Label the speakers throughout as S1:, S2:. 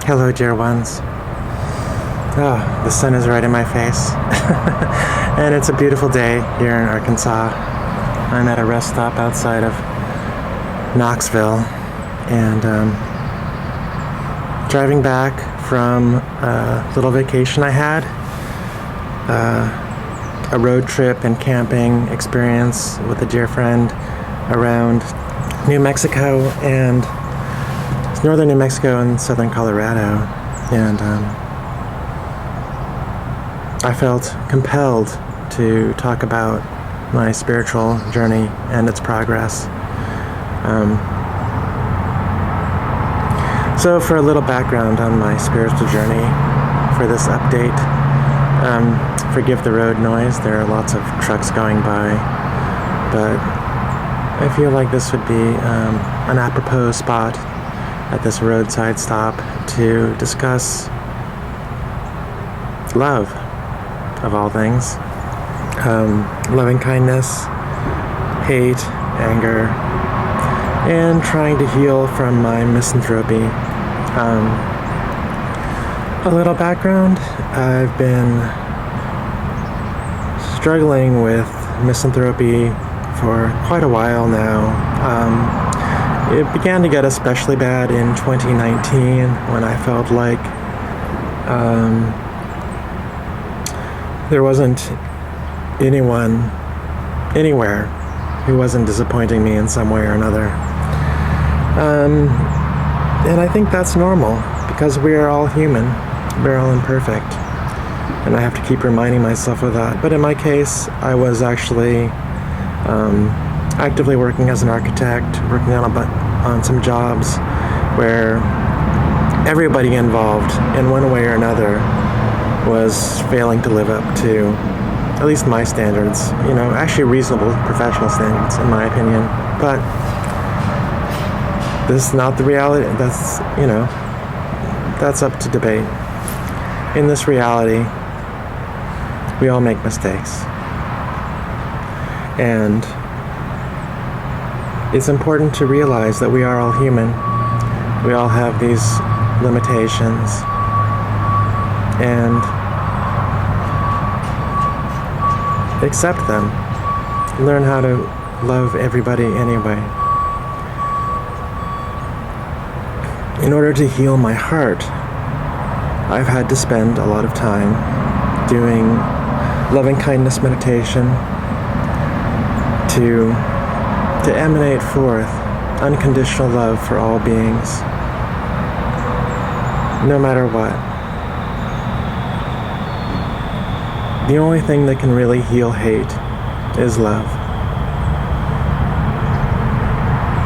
S1: Hello, dear ones. Oh, the sun is right in my face. And it's a beautiful day here in Arkansas. I'm at a rest stop outside of Knoxville and driving back from a little vacation I had. A road trip and camping experience with a dear friend around New Mexico and northern New Mexico and southern Colorado, and I felt compelled to talk about my spiritual journey and its progress. So for a little background on my spiritual journey for this update, forgive the road noise, there are lots of trucks going by, but I feel like this would be an apropos spot at this roadside stop to discuss love, of all things. Loving kindness, hate, anger, and trying to heal from my misanthropy. A little background, I've been struggling with misanthropy for quite a while now. It began to get especially bad in 2019 when I felt like there wasn't anyone, anywhere, who wasn't disappointing me in some way or another. And I think that's normal, because we are all human, we're all imperfect, and I have to keep reminding myself of that. But in my case, I was actually actively working as an architect, working on some jobs where everybody involved in one way or another was failing to live up to at least my standards, actually reasonable professional standards in my opinion. But this is not the reality. That's up to debate. In this reality, we all make mistakes. And it's important to realize that we are all human. We all have these limitations. And accept them. Learn how to love everybody anyway. In order to heal my heart, I've had to spend a lot of time doing loving kindness meditation to emanate forth unconditional love for all beings, no matter what. The only thing that can really heal hate is love.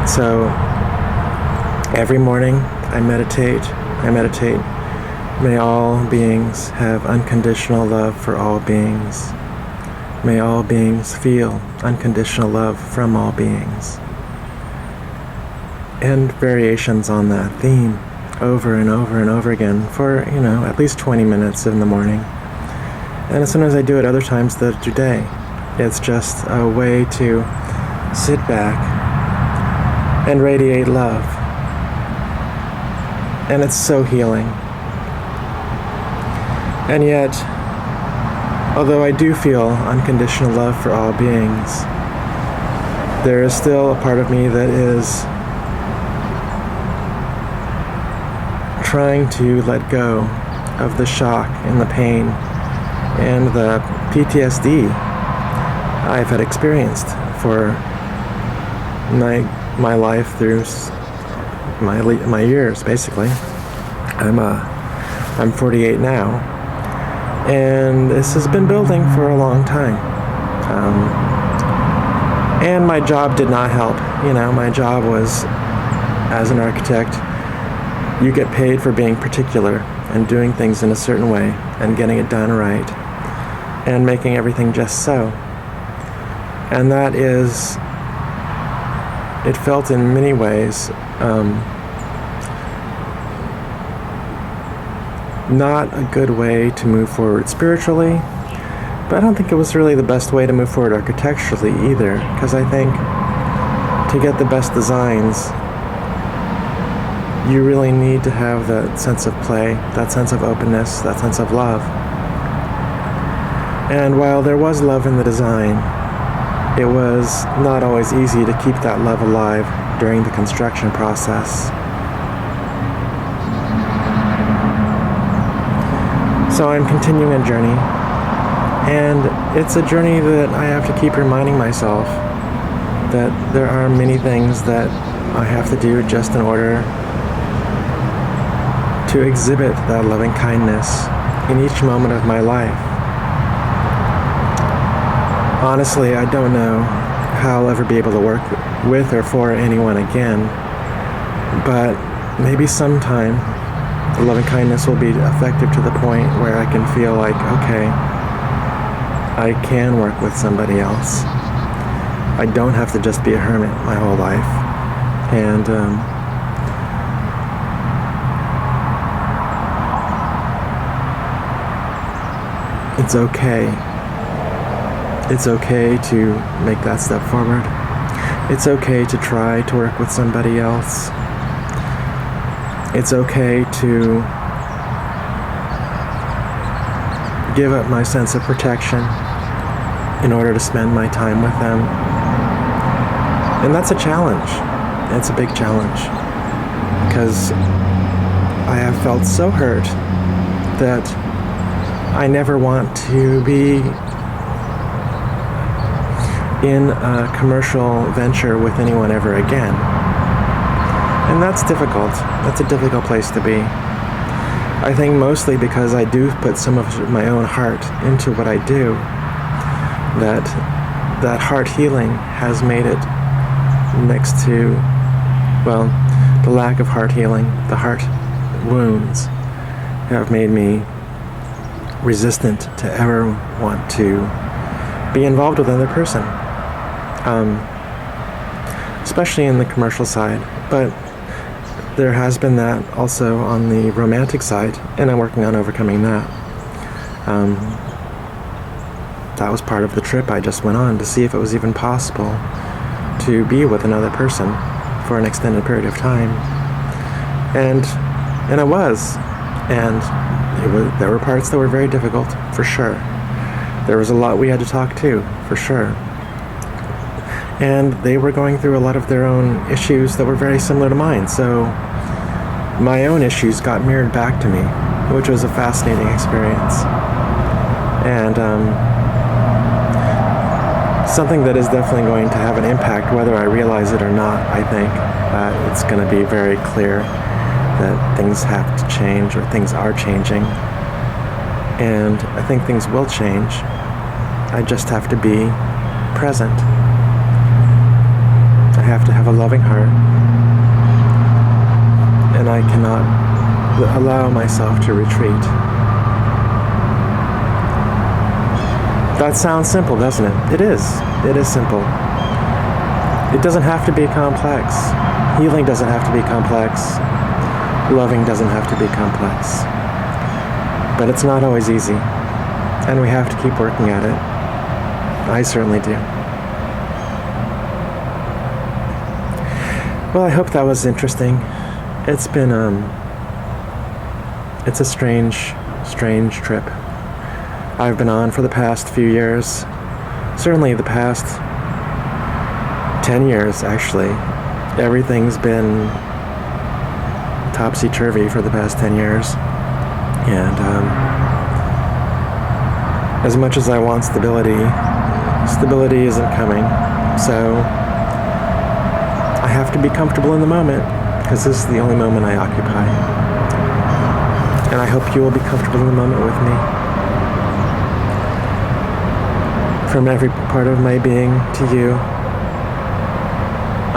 S1: So every morning I meditate. May all beings have unconditional love for all beings. May all beings feel unconditional love from all beings. And variations on that theme over and over and over again for, at least 20 minutes in the morning. And as soon as I do it other times throughout the day, it's just a way to sit back and radiate love. And it's so healing. And yet, although I do feel unconditional love for all beings, there is still a part of me that is trying to let go of the shock and the pain and the PTSD I've had experienced for my life through my years, basically. I'm 48 now, and this has been building for a long time. And my job did not help. My job was, as an architect, you get paid for being particular and doing things in a certain way and getting it done right and making everything just so. And that is, it felt in many ways not a good way to move forward spiritually, but I don't think it was really the best way to move forward architecturally either, because I think to get the best designs, you really need to have that sense of play, that sense of openness, that sense of love. And while there was love in the design, it was not always easy to keep that love alive during the construction process. So I'm continuing a journey, and it's a journey that I have to keep reminding myself that there are many things that I have to do just in order to exhibit that loving kindness in each moment of my life. Honestly, I don't know how I'll ever be able to work with or for anyone again, but maybe sometime the loving kindness will be effective to the point where I can feel like, okay, I can work with somebody else. I don't have to just be a hermit my whole life. And it's okay. It's okay to make that step forward. It's okay to try to work with somebody else. It's okay to give up my sense of protection in order to spend my time with them. And that's a challenge. It's a big challenge, because I have felt so hurt that I never want to be in a commercial venture with anyone ever again. And that's difficult. That's a difficult place to be. I think mostly because I do put some of my own heart into what I do, that heart healing has made it, next to, well, the lack of heart healing, the heart wounds have made me resistant to ever want to be involved with another person, especially in the commercial side. But there has been that also on the romantic side, and I'm working on overcoming that. That was part of the trip I just went on, to see if it was even possible to be with another person for an extended period of time. And it was. And there were parts that were very difficult, for sure. There was a lot we had to talk to, for sure. And they were going through a lot of their own issues that were very similar to mine. So my own issues got mirrored back to me, which was a fascinating experience. And something that is definitely going to have an impact, whether I realize it or not. I think it's going to be very clear that things have to change, or things are changing. And I think things will change. I just have to be present. I have to have a loving heart. And I cannot allow myself to retreat. That sounds simple, doesn't it? It is. It is simple. It doesn't have to be complex. Healing doesn't have to be complex. Loving doesn't have to be complex. But it's not always easy. And we have to keep working at it. I certainly do. Well, I hope that was interesting. It's been, it's a strange trip I've been on for the past few years. Certainly the past 10 years, actually. Everything's been topsy-turvy for the past 10 years. And as much as I want stability isn't coming. So I have to be comfortable in the moment, because this is the only moment I occupy. And I hope you will be comfortable in the moment with me. From every part of my being to you,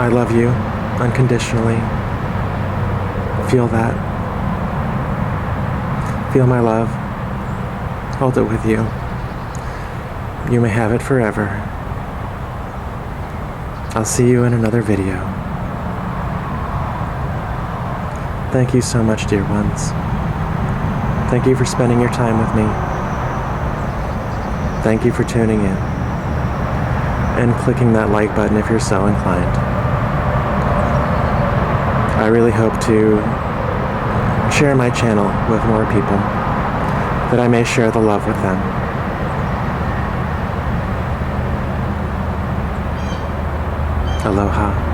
S1: I love you unconditionally. Feel that. Feel my love. Hold it with you. You may have it forever. I'll see you in another video. Thank you so much, dear ones. Thank you for spending your time with me. Thank you for tuning in and clicking that like button if you're so inclined. I really hope to share my channel with more people, that I may share the love with them. Aloha.